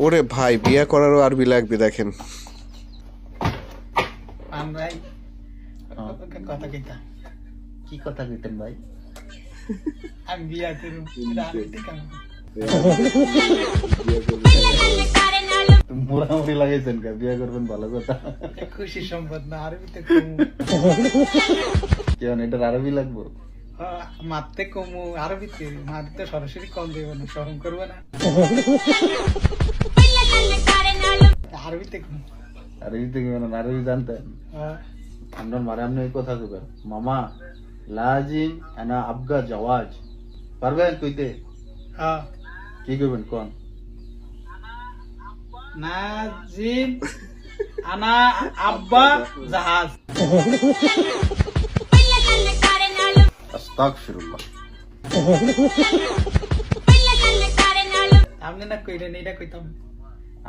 ওরে ভাই, বিয়ে করারও আরবি লাগবে দেখেন। কথা কইতা কি কথা কইতেন ভাই? আমি বিয়া করব মোড়ামুড়ি লাগাইছেন কা? বিয়া করবেন ভালো কথা, খুশি সম্পদ না। আরবিতে কেন এটার আরবি লাগবো? মারতে কমু আরবিতে, মারতে সরাসরি কল দেব না, শরম করবে না। আরবিতে কমু, আরবিতে কেমন? আরবি জানতেন? আপনার মারে আপনি এই কথা কইবেন, মামা লাজিম আনা আবগা জাওয়াজ, পারবেন কইতে? কি কইবেন কোন? নাজিম আনা আব্বা জাহাজ। আস্তাগফিরুল্লাহ। আপনি না কইলেন, এটা কইতাম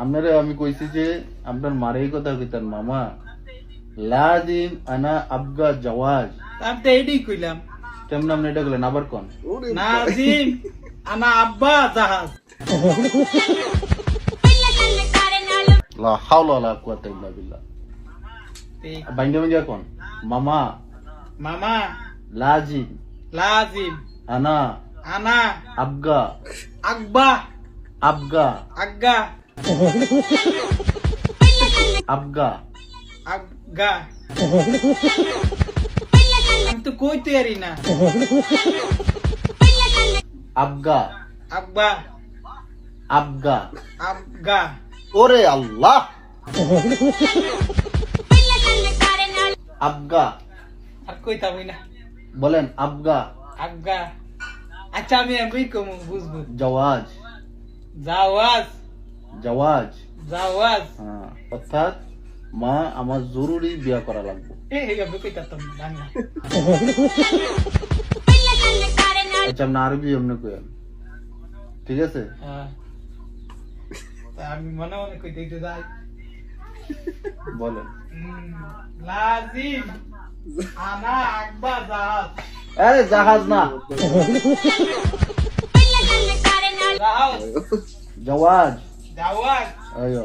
আপনারে। আমি কইছি যে আপনার মারে এই কথা কইতেন, মামা লাজিম আনা আবগা জাওয়াজ। আমি তো এইটাই কইলাম। কেমন আপনি এটা কইলেন? আবার কোন? নাজিম আনা আব্বা জাহাজ। লা হাওলা ওয়ালা কুওয়াতা ইল্লা বিল্লাহ। বাইন্দা বাইন্দা কোন? মামা মামা লাজিম লাজিম আনা আনা আবগা আব্বা আবগা আগ্গা আবগা আবগা। আমি তো কইতে পারি না। আবগা আব্বা আবগা আবগা। ওরে আল্লাহ। আবগা আর কইতা বই না, বলেন আবগা আবগা। আচ্ছা আমি এমনি কম বুঝবো। জাওয়াজ জাওয়াজ জাওয়াজ জাওয়াজ। হ্যাঁ, অর্থাৎ মা আমার জরুরি বিয়া করা লাগবে। এইভাবে কইতাম বাংলা। আচ্ছা আপনি আরবি এমনি কইেন, ঠিক আছে? আমি মনে মনে কইতে একটু যাই। বলেন লাজিম আনা আব্বা জাহাজ। আরে জাহাজ না, জাওয়াজ জাওয়াজ। আয়ো